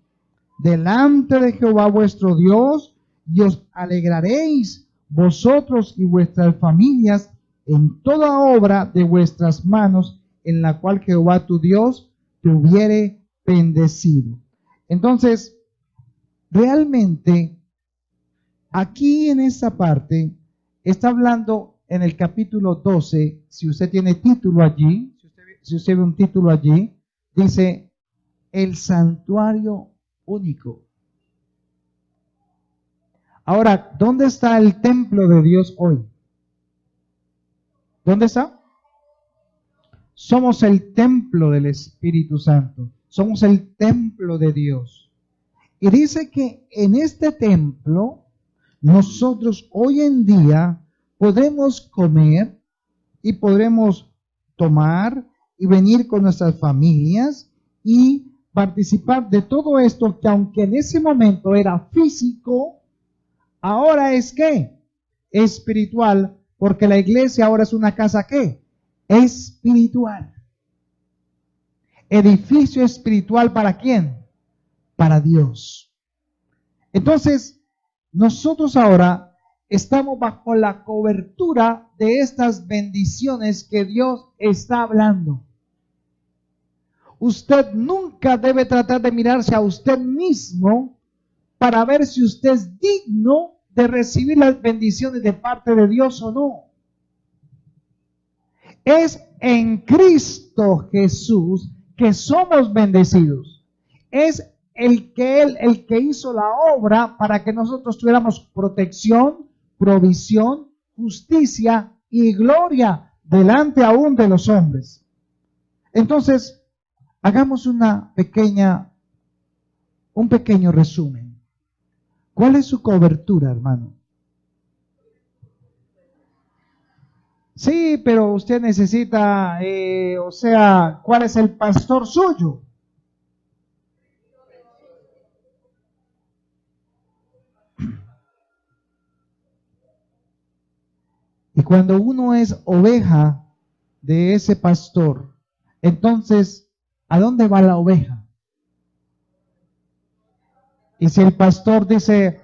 delante de Jehová vuestro Dios, y os alegraréis vosotros y vuestras familias en toda obra de vuestras manos, en la cual Jehová tu Dios te hubiere bendecido. Entonces, realmente, aquí en esta parte, está hablando en el capítulo 12, si usted tiene título allí, si usted ve un título allí, dice, el santuario único. Ahora, ¿dónde está el templo de Dios hoy? ¿Dónde está? Somos el templo del Espíritu Santo. Somos el templo de Dios. Y dice que en este templo, nosotros hoy en día podemos comer y podremos tomar y venir con nuestras familias y participar de todo esto que aunque en ese momento era físico, ahora es ¿qué? Espiritual, porque la iglesia ahora es una casa ¿qué? Espiritual. Edificio espiritual, ¿para quién? Para Dios. Entonces, nosotros ahora estamos bajo la cobertura de estas bendiciones que Dios está hablando. Usted nunca debe tratar de mirarse a usted mismo para ver si usted es digno de recibir las bendiciones de parte de Dios o no. Es en Cristo Jesús que somos bendecidos. Es el que hizo la obra para que nosotros tuviéramos protección, provisión, justicia y gloria delante aún de los hombres. Entonces, hagamos un pequeño resumen. ¿Cuál es su cobertura, hermano? Sí, pero usted necesita, ¿cuál es el pastor suyo? Y cuando uno es oveja de ese pastor, entonces, ¿a dónde va la oveja? Y si el pastor dice,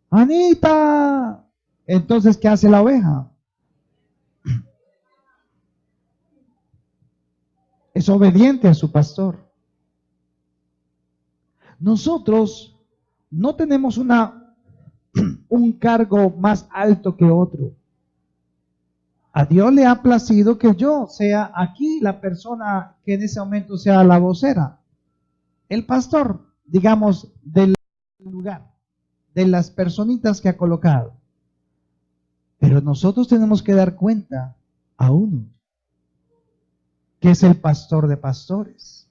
Anita, entonces, ¿qué hace la oveja? Es obediente a su pastor. Nosotros no tenemos un cargo más alto que otro. A Dios le ha placido que yo sea aquí la persona que en ese momento sea la vocera, el pastor, digamos, del lugar, de las personitas que ha colocado. Pero nosotros tenemos que dar cuenta a uno, que es el pastor de pastores.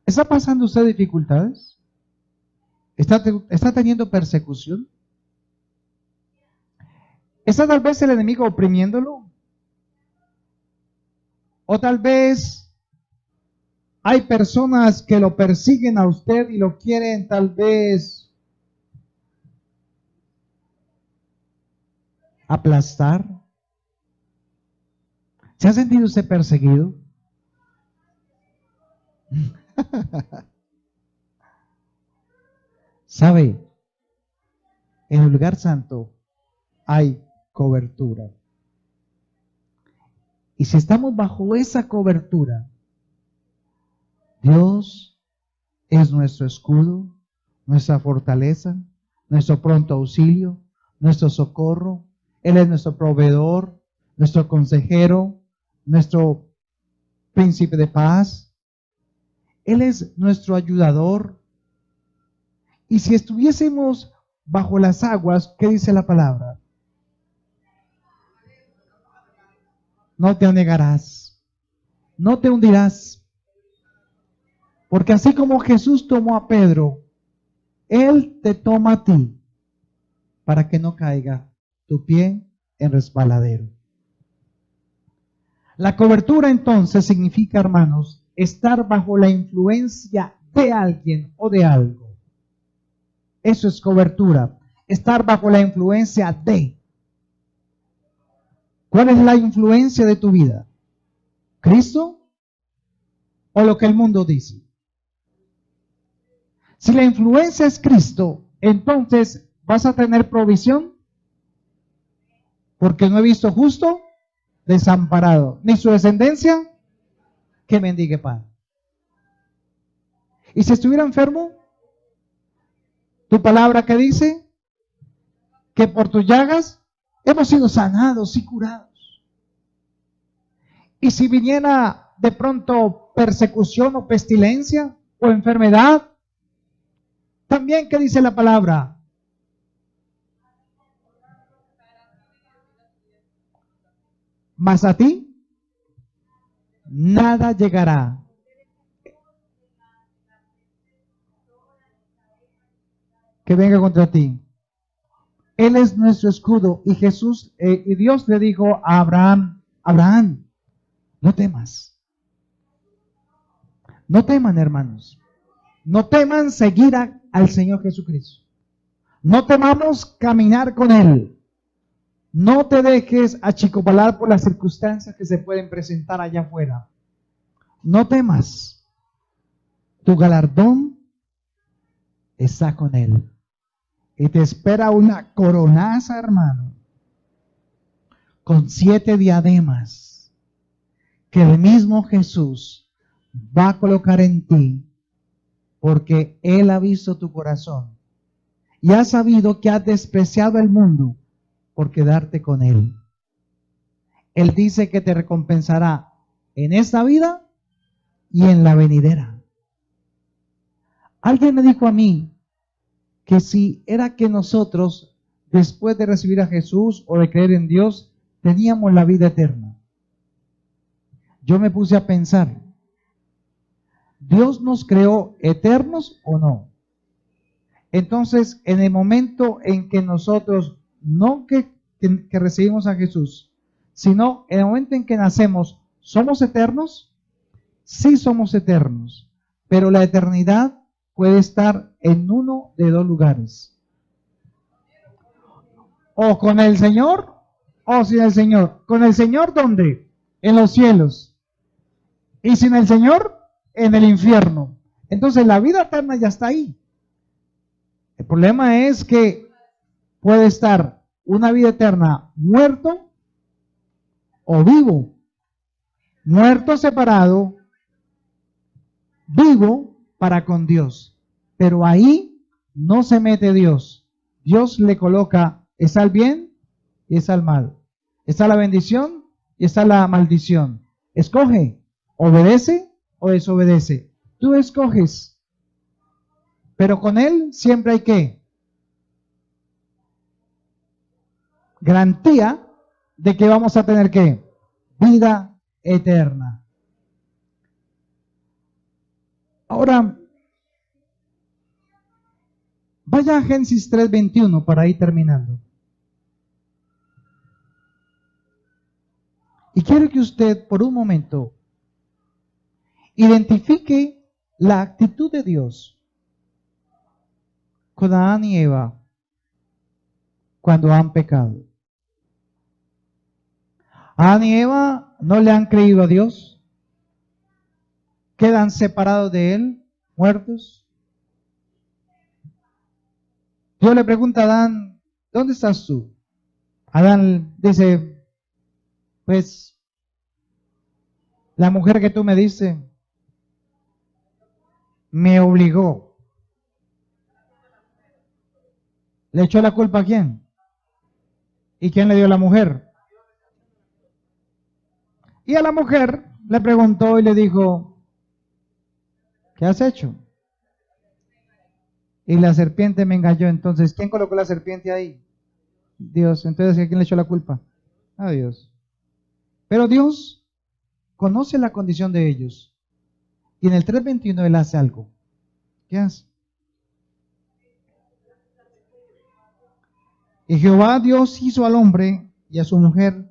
¿Está pasando usted dificultades? ¿Está teniendo persecución? ¿Está tal vez el enemigo oprimiéndolo? O tal vez hay personas que lo persiguen a usted y lo quieren tal vez aplastar. ¿Se ha sentido usted perseguido? ¿Sabe? En el lugar santo hay cobertura. Y si estamos bajo esa cobertura, Dios es nuestro escudo, nuestra fortaleza, nuestro pronto auxilio, nuestro socorro. Él es nuestro proveedor, nuestro consejero, nuestro príncipe de paz. Él es nuestro ayudador. Y si estuviésemos bajo las aguas, ¿qué dice la palabra? No te anegarás, no te hundirás. Porque así como Jesús tomó a Pedro, Él te toma a ti para que no caiga tu pie en resbaladero. La cobertura entonces significa, hermanos, estar bajo la influencia de alguien o de algo. Eso es cobertura, estar bajo la influencia de. ¿Cuál es la influencia de tu vida? ¿Cristo o lo que el mundo dice? Si la influencia es Cristo, entonces vas a tener provisión, porque no he visto justo desamparado, ni su descendencia que mendigue pan. Y si estuviera enfermo, tu palabra que dice que por tus llagas hemos sido sanados y curados. Y si viniera de pronto persecución o pestilencia o enfermedad, también que dice la palabra, mas a ti nada llegará. Que venga contra ti. Él es nuestro escudo. Y Jesús, y Dios le dijo a Abraham, Abraham, no temas. No teman, hermanos. No teman seguir al Señor Jesucristo. No temamos caminar con Él. No te dejes achicopalar por las circunstancias que se pueden presentar allá afuera. No temas. Tu galardón está con Él. Y te espera una coronaza, hermano, con 7 diademas que el mismo Jesús va a colocar en ti, porque Él ha visto tu corazón y ha sabido que has despreciado el mundo por quedarte con Él. Él dice que te recompensará en esta vida y en la venidera. Alguien me dijo a mí que si era que nosotros, después de recibir a Jesús o de creer en Dios, teníamos la vida eterna. Yo me puse a pensar, ¿Dios nos creó eternos o no? Entonces, en el momento en que nosotros, no que recibimos a Jesús, sino en el momento en que nacemos, ¿somos eternos? Sí somos eternos, pero la eternidad puede estar en uno de dos lugares. O con el Señor o sin el Señor. ¿Con el Señor dónde? En los cielos. Y sin el Señor, en el infierno. Entonces la vida eterna ya está ahí. El problema es que puede estar una vida eterna muerto o vivo. Muerto separado, vivo para con Dios. Pero ahí no se mete Dios. Dios le coloca, está el bien y está el mal. Está la bendición y está la maldición. Escoge, obedece o desobedece. Tú escoges. Pero con Él siempre hay que garantía de que vamos a tener que vida eterna. Ahora, vaya a Génesis 3:21 para ir terminando. Y quiero que usted por un momento identifique la actitud de Dios con Adán y Eva cuando han pecado. Adán y Eva no le han creído a Dios, quedan separados de Él, muertos. Dios le pregunta a Adán, ¿dónde estás tú? Adán dice, pues la mujer que tú me diste me obligó. ¿Le echó la culpa a quién? ¿Y quién le dio a la mujer? Y a la mujer le preguntó y le dijo, ¿qué has hecho? Y la serpiente me engañó. Entonces, ¿quién colocó la serpiente ahí? Dios. Entonces, ¿a quién le echó la culpa? A Dios. Pero Dios conoce la condición de ellos. Y en el 3:21 Él hace algo. ¿Qué hace? Y Jehová Dios hizo al hombre y a su mujer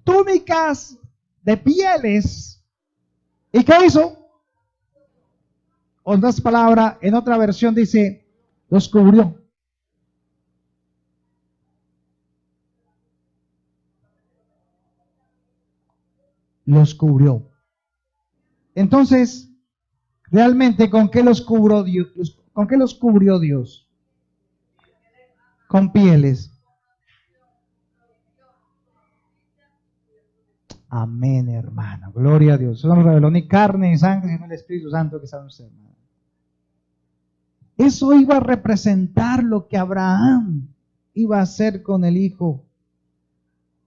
túnicas de pieles. ¿Y qué hizo? Otras palabras, en otra versión dice, los cubrió. Los cubrió. Entonces, realmente, ¿con qué los cubrió Dios? ¿Con qué los cubrió Dios? Con pieles. Amén, hermano. Gloria a Dios. Eso no reveló ni carne ni sangre, sino el Espíritu Santo que está en usted, hermano. Eso iba a representar lo que Abraham iba a hacer con el hijo.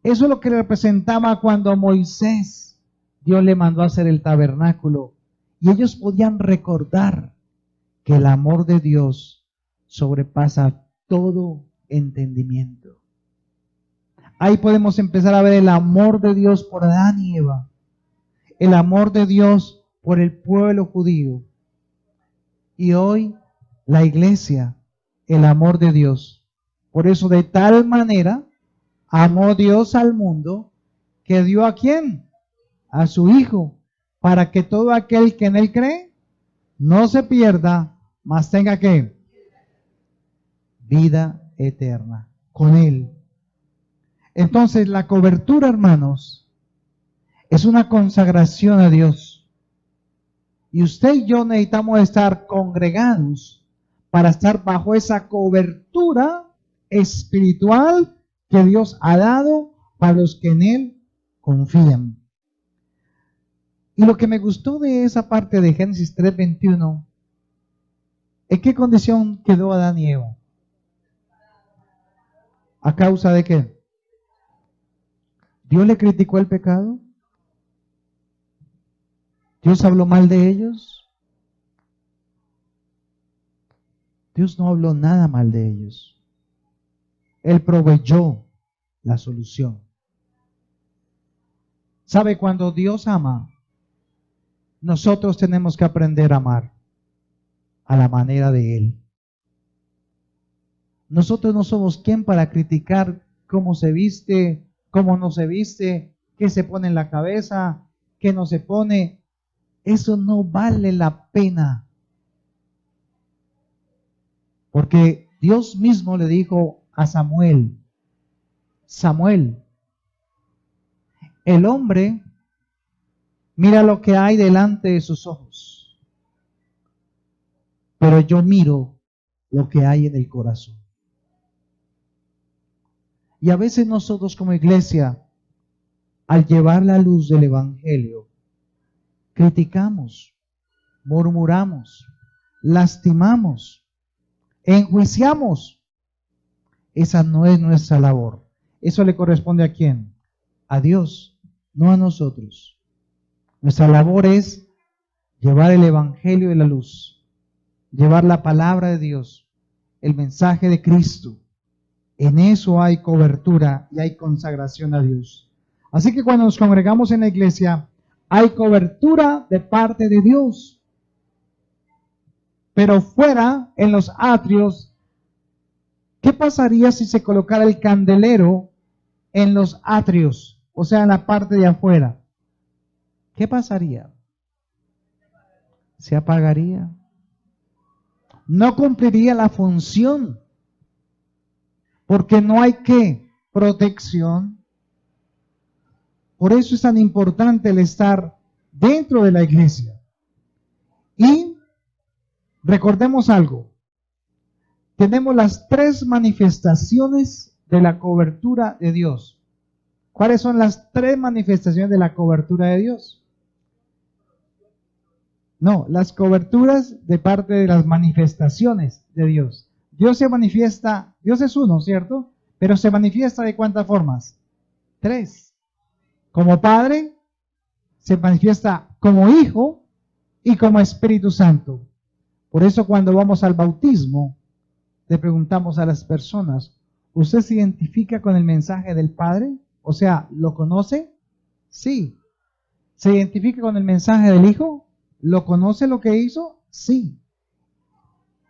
Eso es lo que representaba cuando Moisés, Dios le mandó a hacer el tabernáculo. Y ellos podían recordar que el amor de Dios sobrepasa todo entendimiento. Ahí podemos empezar a ver el amor de Dios por Adán y Eva, el amor de Dios por el pueblo judío. Y hoy la iglesia, el amor de Dios. Por eso de tal manera amó Dios al mundo que dio ¿a quién? A su Hijo, para que todo aquel que en Él cree no se pierda, mas tenga que vida eterna con Él. Entonces la cobertura, hermanos, es una consagración a Dios. Y usted y yo necesitamos estar congregados para estar bajo esa cobertura espiritual que Dios ha dado para los que en Él confían. Y lo que me gustó de esa parte de Génesis 3:21, ¿en qué condición quedó Adán y Eva? ¿A causa de qué? ¿Dios le criticó el pecado? ¿Dios habló mal de ellos? Dios no habló nada mal de ellos. Él proveyó la solución. ¿Sabe? Cuando Dios ama, nosotros tenemos que aprender a amar a la manera de Él. Nosotros no somos quien para criticar cómo se viste, cómo no se viste, qué se pone en la cabeza, qué no se pone. Eso no vale la pena. Porque Dios mismo le dijo a Samuel, Samuel, el hombre mira lo que hay delante de sus ojos, pero yo miro lo que hay en el corazón. Y a veces nosotros como iglesia, al llevar la luz del Evangelio, criticamos, murmuramos, lastimamos, enjuiciamos. Esa no es nuestra labor. Eso le corresponde ¿a quién? A Dios, no a nosotros. Nuestra labor es llevar el Evangelio de la luz, llevar la palabra de Dios, el mensaje de Cristo. En eso hay cobertura y hay consagración a Dios. Así que cuando nos congregamos en la iglesia, hay cobertura de parte de Dios. Pero fuera, en los atrios, ¿qué pasaría si se colocara el candelero en los atrios? O sea, en la parte de afuera. ¿Qué pasaría? Se apagaría. No cumpliría la función. Porque no hay protección. Por eso es tan importante el estar dentro de la iglesia. Y recordemos algo. Tenemos las 3 manifestaciones de la cobertura de Dios. ¿Cuáles son las 3 manifestaciones de la cobertura de Dios? No, las coberturas de parte de las manifestaciones de Dios. Dios se manifiesta, Dios es uno, ¿cierto? Pero se manifiesta ¿de cuántas formas? 3. Como Padre, se manifiesta como Hijo y como Espíritu Santo. Por eso cuando vamos al bautismo, le preguntamos a las personas, ¿usted se identifica con el mensaje del Padre? O sea, ¿lo conoce? Sí. ¿Se identifica con el mensaje del Hijo? ¿Lo conoce lo que hizo? Sí.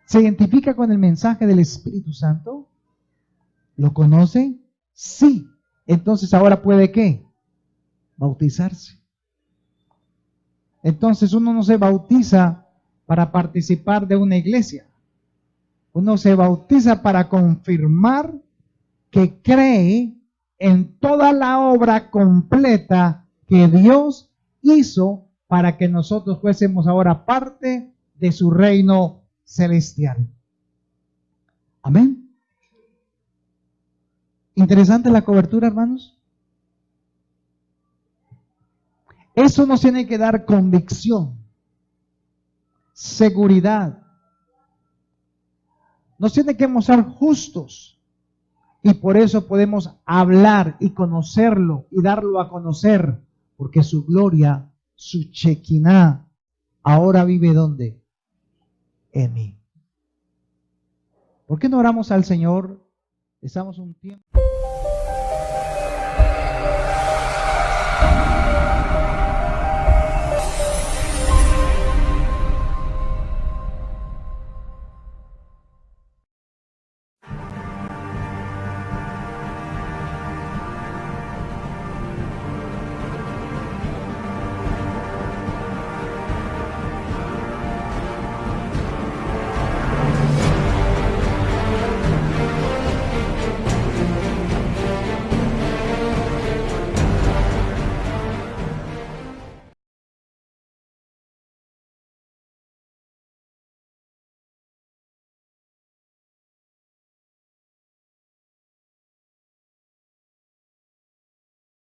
¿Se identifica con el mensaje del Espíritu Santo? ¿Lo conoce? Sí. Entonces ahora puede ¿qué? Bautizarse. Entonces uno no se bautiza para participar de una iglesia. Uno se bautiza para confirmar que cree en toda la obra completa que Dios hizo para que nosotros fuésemos ahora parte de su reino celestial. Amén. Interesante la cobertura, hermanos. Eso nos tiene que dar convicción, seguridad. Nos tiene que mostrar justos. Y por eso podemos hablar y conocerlo y darlo a conocer. Porque su gloria, su Shekinah, ahora vive ¿dónde? En mí. ¿Por qué no oramos al Señor? Estamos un tiempo.